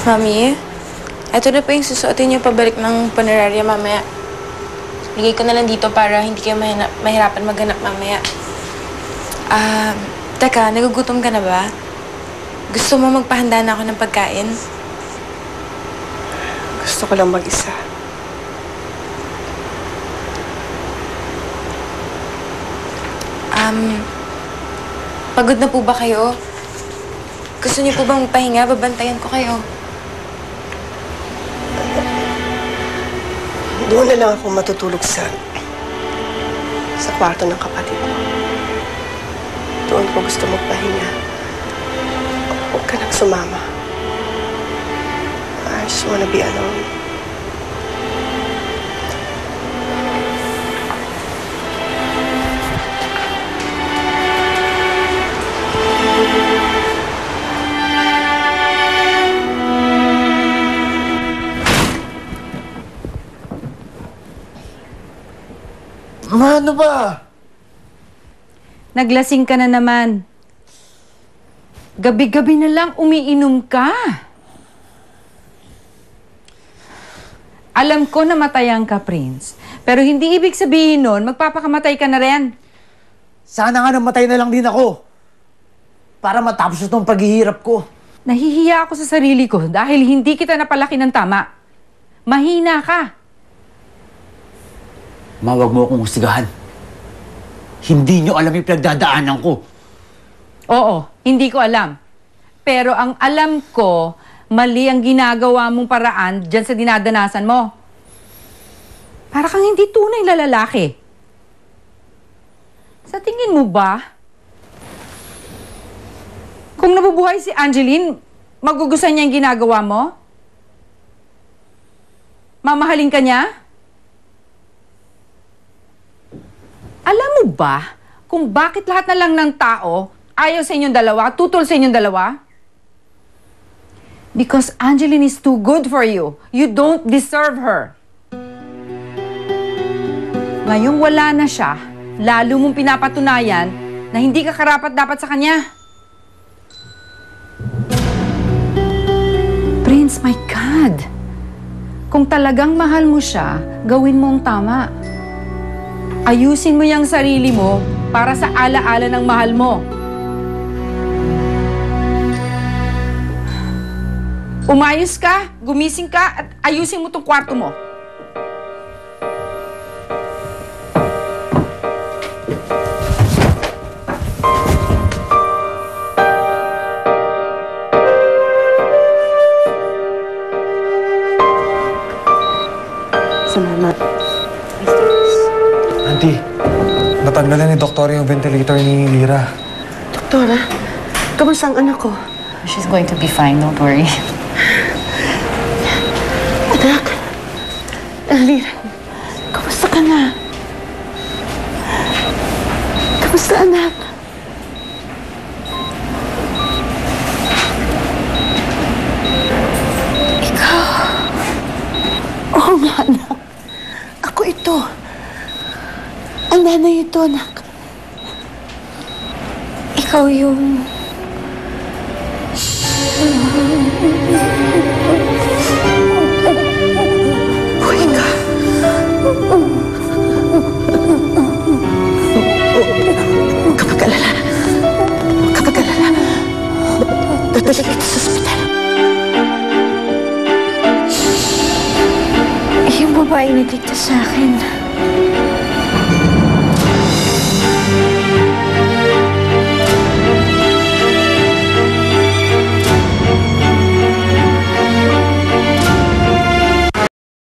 Mami, eto na po yung susuotin niyo pabalik ng punerarya mamaya. Bigay ko na lang dito para hindi kayo mahirapan maghanap mamaya. Teka, nagugutom ka na ba? Gusto mo magpahanda na ako ng pagkain? Gusto ko lang mag-isa. Pagod na po ba kayo? Gusto niyo po bang magpahinga? Babantayan ko kayo. Doon na lang ako matutulog sa kwarto ng kapatid ko. Doon ko gusto magpahinga. Huwag ka nang sumama. I just wanna be alone. Ma, ano ba? Naglasing ka na naman. Gabi-gabi na lang umiinom ka. Alam ko na matayan ka, Prince. Pero hindi ibig sabihin nun, magpapakamatay ka na rin. Sana nga namatay na lang din ako. Para matapos itong paghihirap ko. Nahihiya ako sa sarili ko dahil hindi kita napalaki ng tama. Mahina ka. Ma, wag mo akong hustigahan. Hindi nyo alam yung pinagdadaanan ko. Oo, hindi ko alam. Pero ang alam ko, mali ang ginagawa mong paraan dyan sa dinadanasan mo. Para kang hindi tunay na lalaki. Sa tingin mo ba, kung nabubuhay si Angeline, magugustuhan niya yung ginagawa mo? Mamahalin ka niya? Alam mo ba kung bakit lahat na lang ng tao ayaw sa inyong dalawa, tutol sa inyong dalawa? Because Angeline is too good for you. You don't deserve her. Ngayong wala na siya, lalo mong pinapatunayan na hindi ka karapat-dapat sa kanya. Prince, my God! Kung talagang mahal mo siya, gawin mo ang tama. Ayusin mo yung sarili mo para sa ala-ala ng mahal mo. Umayos ka, gumising ka, at ayusin mo tong kwarto mo. Salamat. Auntie, natanggalan ni Doktor yung ventilator ni Lira. Doktora, kamusta ang anak ko? She's going to be fine, don't worry. Anak, Lira, kamusta ka na? Kamusta, anak? Ikaw? Oo nga, anak. Ako ito. Ang nanay ito, anak. Ikaw yung... Buhay ka. Kapag alala. Kapag alala. Dadali kita sa ospital. Yung babae nagligtas sa akin.